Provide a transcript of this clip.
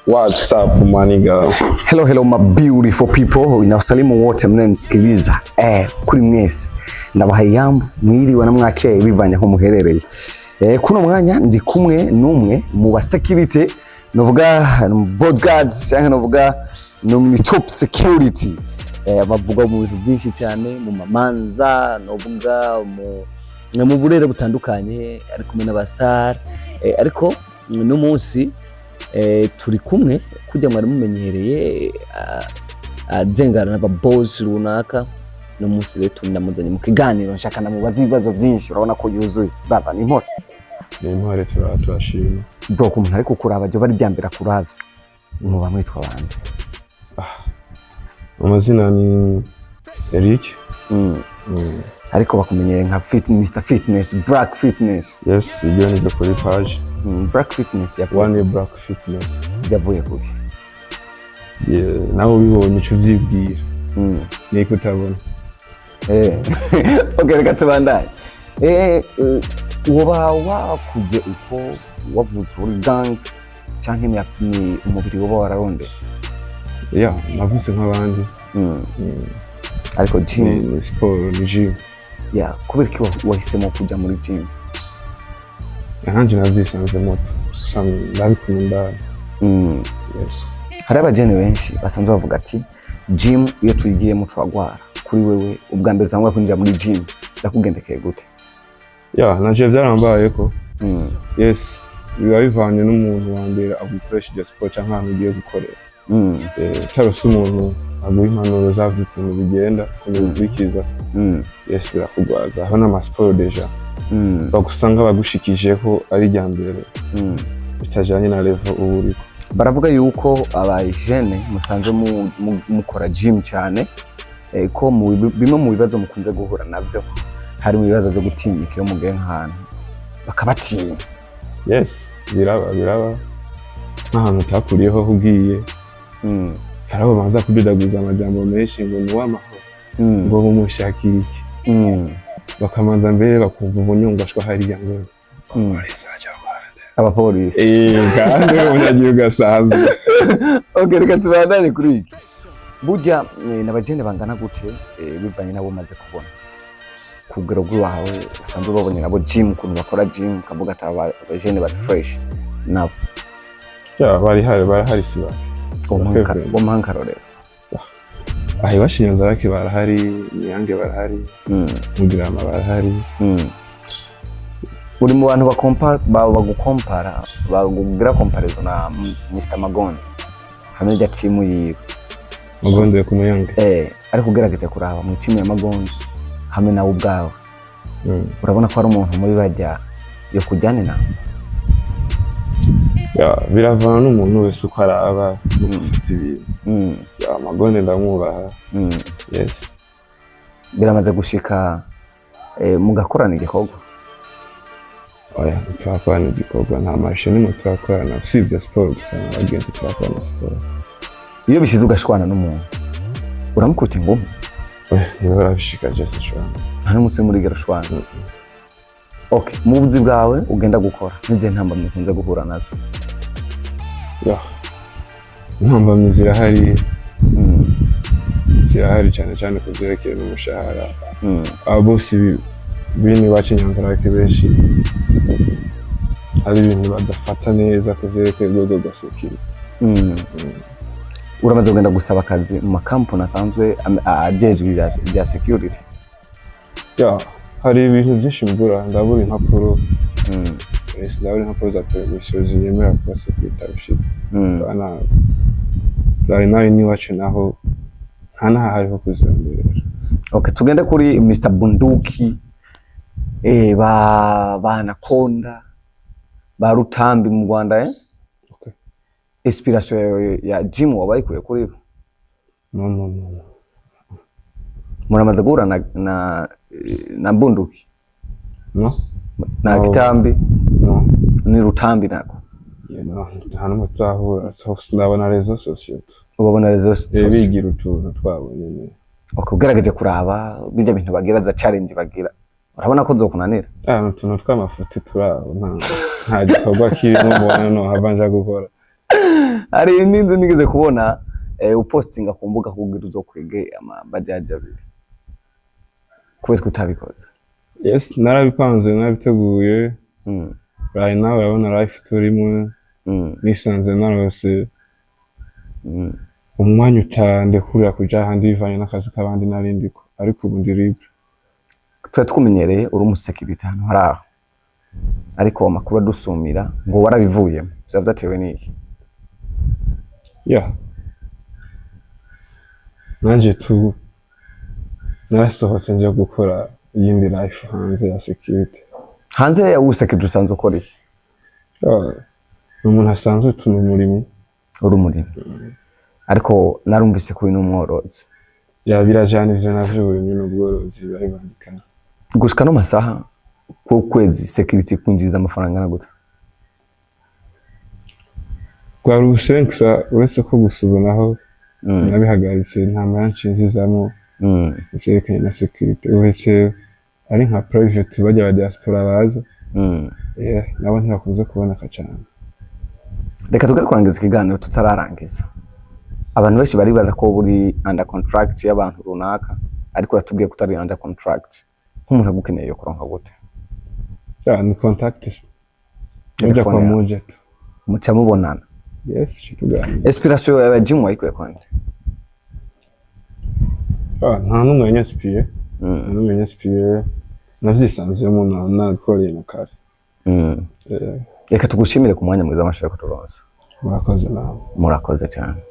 What's up maniga? Hello my beautiful people. Inawasalimu wote mnanisikiliza. Kuri mwese. Ndabahaye yambu mwiriwe na mwakeye bivanye aho muherereye. Kuno mwanya ndi kumwe numwe mu basecurity novuga bodyguards cyangwa novuga no top security. Bavuga mu bintu byinshi cyane mu mamanza novuga mu burere butandukanye ari kumwe n'aba star ariko no munsi turi kumwe kujya mwari mumenyereye azengana n'aba boss runaka no munsi rero tunamuzanye mu kiganiro nshaka namubaza ibibazo byinshi urabona ko yuzuye baba ni impore turashima bro ko umuntu ariko kuraba byo bari byambira kuravye mu bamwitwa bande amazina ni Eric ariko bakumenyere nka Mr Fitness, Black Fitness. Yes, ibyo ni byo kuri page. Black Fitness yavuye. One Black Fitness. Yavuye kuki? Naho bibonye ico vyibwira. Ni kutabona. Okay, reka tubandanye. Woba wakuze uko wavuze uri gang canke ni umubiri woba wararonde? Yeah, navuze nk'abandi. Ariko gym ni sport ni gym. Yeah, kubera ki wahisemo kujya muri gym? Nanje navyisanze moto. Ndabikunda. Yes. Hari abajene benshi basanzwe bavuga ati gym iyo tuyigiye mu twagwara. Kuri wewe ubwa mbere utangwa kwinjira muri gym byakugendekeye gute? Yeah, naje byarambaye ko. Yes, biba bivanye n'umuntu wa mbere agukoresha sport cyangwa ahantu ugiye gukorera. Cyarose umuntu aguha impanuro zavyo ukuntu bigenda kumubikiriza. Yes, birakugwaza aho n'amasiporo deja bagusanga bagushikije ko ari ryambere bitajanye na level uriko. Baravuga yuko abajene musanze mukora gym cyane ko bimwe mu bibazo mukunze guhura navyo hari mu bibazo byo gutinyika iyo mugiye nk'ahantu bakabatinya. Yes, biraba nk'ahantu utakuriyeho ugiye harabo banza kubidaguza amajambo menshi ngo ni w'amahoro ngo mumushakira iki bakamanza mbere bakumva ubunyongashwa hariya ngo abapolisi kandi umunyagihugu gasaza. Okay, reka tubandane kuri iki. Burya n'abajene bangana gute bivanye nabo maze kubona kugero gwawe usanzwe babonye nabo gym kuntu bakora gym kavuga ati abajene bari fresh nabo? Yeah, bari hari siba Omanga rorero. Ahi washinyoza baki barahari, Nyange barahari, Mugirama barahari. Uri mu bantu bagukompara bagugira comparison na Mr Magonde hamwe ya timu yiwe. Magonde ku Muyange. Ari kugerageza kuraba mu timu ya Magonde hamwe nawe ubwawe. Urabona ko ari umuntu muri bajya yo kujyana na biravana n'umuntu wese uko araba gufata ibintu. Magonde ndamwubaha. Yes. Biramaze gushika mugakorana igikorwa? Oya, twakorana igikorwa nta mashini mu twakorana usibye sport gusa n'abagenzi twakorana sport. Iyo bishize ugashwana n'umuntu uramukuta ingoma? Oya, niwe urabishika Jesse shwana. Hano musi muri gerashwana. Okay, mu buzi bwawe ugenda gukora nize ntambamye nkunze guhura nazo? Ntambamye zirahari. Zirahari cyane kuvyerekeye n'umushahara. Abosi bini bace Nyanza rake benshi ari ibintu badafata neza kuvyerekeye urwego rwa security. Uramaze kugenda gusaba akazi mu makampuni asanzwe ajejwe bya security? Hari ibintu byinshi mbura ndabura impapuro. Yes, ndabura impapuro za permission ziyemera kuba security abishitse. Nawe ni wacu naho hana hariho kuzambera. Okay, tugende kuri Mr Bunduki ba Anaconda ba Rutambi mu Rwanda. Okay. Inspiration ya gym wabayikuye kuri bo? No. Muramaze guhura na Bunduki? No. Na Kitambi? No. Ni Rutambi nako? Hano mutahura ndabona rezo sociaux. Ubabona rezo sociaux bigira utuntu twabonye ne. Ukugerageje kuraba bijya bintu bagira za challenge bagira. Urabona ko zokunanira? Utuntu tw'amafuti turabo nta gikorwa kirimo mbona no habanje gukora. Ari n'indi nigeze kubona upostinga ku mbuga kugira uzokwege amabajaji abiri. Kubera kutabikoze. Yes, narabipanze narabiteguye. Right now urabona life turimo. Nisanze narose. Umwanya utande kurira kuja handi bivanye n'akazi kabandi narindiko. Ariko ubu ndi libre. Twatumenyereye uri umusekirite hano haraho. Ariko amakuru adusumira ngo warabivuyemo. Zavyatewe n'iki? Yeah. Nanje narasohotse nje gukora iyindi life hanze ya security. Hanze ya security usanzwe ukora iki? Umuntu asanzwe tuna umurimo. Uri umurimo. Ariko narumvise ko ino mworozi. Ya birajana ivyo navyuye n'ubworozi baribandikana. Gushika no masaha ku kwezi security kunjiza amafaranga naguta. Kwa rusenksa uretse ko gusubonaho nabihagaritse nta manchi nzizamo ucerekanye na security uretse ari nka private bajya ba diaspora baza nabo ntibakunze kubona kacana. Reka tugere kurangiza ikiganiro tutararangiza. Abantu benshi baribaza ko buri under contract y'abantu runaka ariko ratubwiye ko utari under contract. Nk'umuntu agukeneye yo kuronka gute? Ni contact moja kwa moja tu. Mucha mubonana. Yes, chitugani. Inspiration ya gym wayikuye kwande? Nta numwe yanyaspiye. Nta numwe yanyaspiye. Navyisanzemo nakoreye na kare. Reka tugushimire ku mwanya mwiza amashaka turonsa. Murakoze nawe. Murakoze cyane.